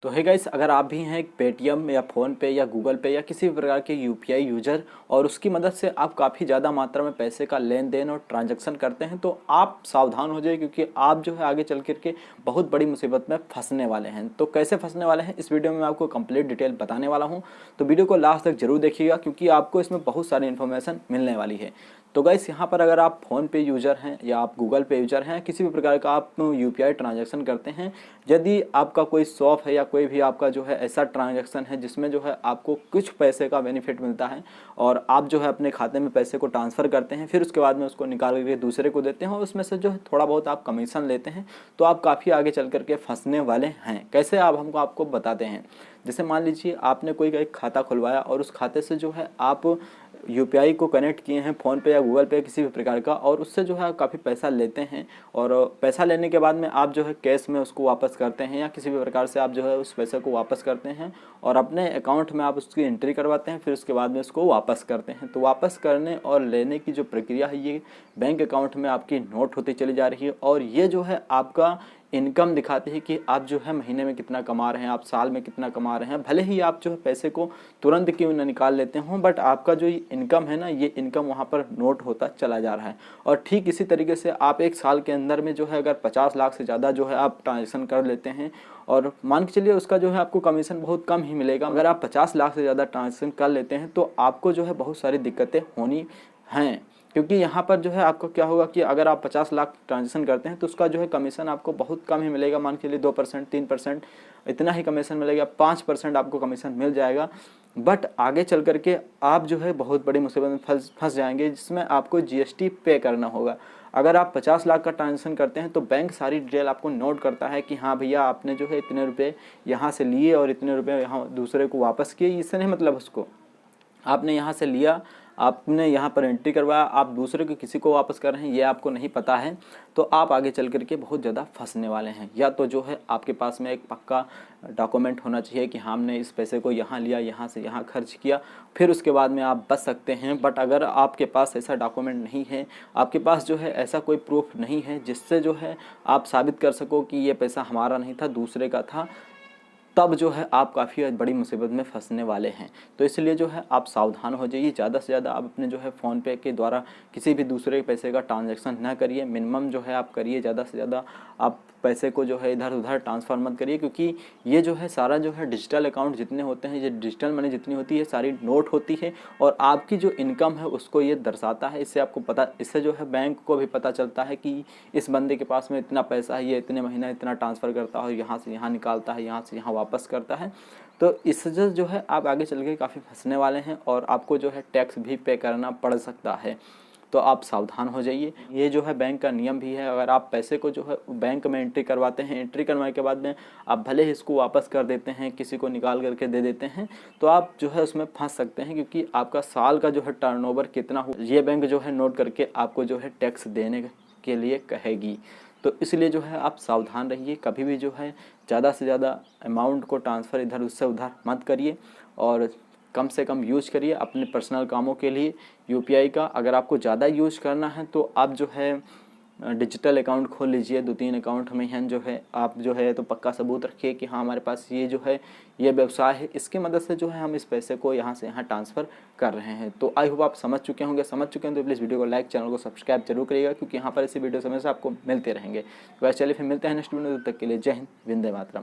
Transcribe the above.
तो है गाइस, अगर आप भी हैं एक पेटीएम या फ़ोनपे या गूगल पे या किसी भी प्रकार के यूपीआई यूजर और उसकी मदद से आप काफ़ी ज़्यादा मात्रा में पैसे का लेन देन और ट्रांजैक्शन करते हैं, तो आप सावधान हो जाइए क्योंकि आप जो है आगे चल कर के बहुत बड़ी मुसीबत में फंसने वाले हैं। तो कैसे फंसने वाले हैं इस वीडियो में मैं आपको कंप्लीट डिटेल बताने वाला हूँ। तो वीडियो को लास्ट तक जरूर देखिएगा क्योंकि आपको इसमें बहुत सारी इन्फॉर्मेशन मिलने वाली है। तो गाइस, यहाँ पर अगर आप फ़ोन पे यूज़र हैं या आप गूगल पे यूज़र हैं, किसी भी प्रकार का आप यूपीआई ट्रांजैक्शन करते हैं, यदि आपका कोई शॉप है या कोई भी आपका जो है ऐसा ट्रांजैक्शन है जिसमें जो है आपको कुछ पैसे का बेनिफिट मिलता है और आप जो है अपने खाते में पैसे को ट्रांसफ़र करते हैं, फिर उसके बाद में उसको निकाल करके दूसरे को देते हैं और उसमें से जो है थोड़ा बहुत आप कमीशन लेते हैं, तो आप काफ़ी आगे चल करके फंसने वाले हैं। कैसे आप हमको आपको बताते हैं। जैसे मान लीजिए आपने कोई एक खाता खुलवाया और उस खाते से जो है आप यूपीआई को कनेक्ट किए हैं फ़ोन पे या गूगल पे किसी भी प्रकार का, और उससे जो है काफ़ी पैसा लेते हैं और पैसा लेने के बाद में आप जो है कैश में उसको वापस करते हैं या किसी भी प्रकार से आप जो है उस पैसे को वापस करते हैं और अपने अकाउंट में आप उसकी एंट्री करवाते हैं, फिर उसके बाद में उसको वापस करते हैं। तो वापस करने और लेने की जो प्रक्रिया है ये बैंक अकाउंट में आपकी नोट होती चली जा रही है और ये जो है आपका इनकम दिखाती है कि आप जो है महीने में कितना कमा रहे हैं, आप साल में कितना कमा रहे हैं। भले ही आप जो है पैसे को तुरंत क्यों ना निकाल लेते हों, बट आपका जो इनकम है ना, ये इनकम वहाँ पर नोट होता चला जा रहा है। और ठीक इसी तरीके से आप एक साल के अंदर में जो है अगर 50 लाख से ज़्यादा जो है आप ट्रांजेक्शन कर लेते हैं और मान के चलिए उसका जो है आपको कमीशन बहुत कम ही मिलेगा। अगर आप 50 लाख से ज़्यादा ट्रांजेक्शन कर लेते हैं तो आपको जो है बहुत सारी दिक्कतें होनी हैं, क्योंकि यहाँ पर जो है आपको क्या होगा कि अगर आप 50 लाख ट्रांजेक्शन करते हैं तो उसका जो है कमीशन आपको बहुत कम ही मिलेगा। मान के लिए 2%, 3% इतना ही कमीशन मिलेगा, 5% आपको कमीशन मिल जाएगा। बट आगे चल करके आप जो है बहुत बड़ी मुसीबत में फंस जाएंगे जिसमें आपको जीएसटी पे करना होगा। अगर आप 50 लाख का ट्रांजेक्शन करते हैं तो बैंक सारी डिटेल आपको नोट करता है कि हाँ भैया, आपने जो है इतने रुपये यहाँ से लिए और इतने रुपये यहाँ दूसरे को वापस किए। इससे नहीं मतलब उसको आपने यहाँ से लिया, आपने यहाँ पर एंट्री करवाया, आप दूसरे को किसी को वापस कर रहे हैं, ये आपको नहीं पता है, तो आप आगे चल करके बहुत ज़्यादा फंसने वाले हैं। या तो जो है आपके पास में एक पक्का डॉक्यूमेंट होना चाहिए कि हमने इस पैसे को यहाँ लिया, यहाँ से यहाँ खर्च किया, फिर उसके बाद में आप बच सकते हैं। बट अगर आपके पास ऐसा डॉक्यूमेंट नहीं है, आपके पास जो है ऐसा कोई प्रूफ नहीं है जिससे जो है आप साबित कर सको कि ये पैसा हमारा नहीं था, दूसरे का था, तब जो है आप काफ़ी बड़ी मुसीबत में फंसने वाले हैं। तो इसलिए जो है आप सावधान हो जाइए। ज़्यादा से ज़्यादा आप अपने जो है फ़ोनपे के द्वारा किसी भी दूसरे पैसे का ट्रांजैक्शन ना करिए। मिनिमम जो है आप करिए, ज़्यादा से ज़्यादा आप पैसे को जो है इधर उधर ट्रांसफ़र मत करिए, क्योंकि ये जो है सारा जो है डिजिटल अकाउंट जितने होते हैं, ये डिजिटल मनी जितनी होती है सारी नोट होती है और आपकी जो इनकम है उसको ये दर्शाता है। इससे आपको पता, इससे जो है बैंक को भी पता चलता है कि इस बंदे के पास में इतना पैसा है, ये इतने महीना इतना ट्रांसफ़र करता है और यहाँ से यहाँ निकालता है, यहाँ से यहाँ वापस करता है। तो इससे जो है आप आगे चल के काफ़ी फंसने वाले हैं और आपको जो है टैक्स भी पे करना पड़ सकता है। तो आप सावधान हो जाइए। ये जो है बैंक का नियम भी है। अगर आप पैसे को जो है बैंक में एंट्री करवाते हैं, एंट्री करवाने के बाद में आप भले ही इसको वापस कर देते हैं, किसी को निकाल करके दे देते हैं, तो आप जो है उसमें फंस सकते हैं, क्योंकि आपका साल का जो है टर्नओवर कितना हो ये बैंक जो है नोट करके आपको जो है टैक्स देने के लिए कहेगी। तो इसलिए जो है आप सावधान रहिए। कभी भी जो है ज़्यादा से ज़्यादा अमाउंट को ट्रांसफ़र इधर उससे उधर मत करिए और कम से कम यूज करिए अपने पर्सनल कामों के लिए यूपीआई का। अगर आपको ज़्यादा यूज करना है तो आप जो है डिजिटल अकाउंट खोल लीजिए। 2-3 अकाउंट में हैं जो है, आप जो है तो पक्का सबूत रखिए कि हाँ हमारे पास ये जो है ये व्यवसाय है, इसकी मदद से जो है हम इस पैसे को यहाँ से यहाँ ट्रांसफ़र कर रहे हैं। तो आई होप आप समझ चुके होंगे। समझ चुके हैं तो प्लीज़ वीडियो को लाइक, चैनल को सब्सक्राइब जरूर करिएगा, क्योंकि यहाँ पर ऐसी वीडियो समय से आपको मिलते रहेंगे। तो चलिए फिर मिलते हैं नेक्स्ट वीडियो में। तब तक के लिए जय हिंद, वंदे मातरम।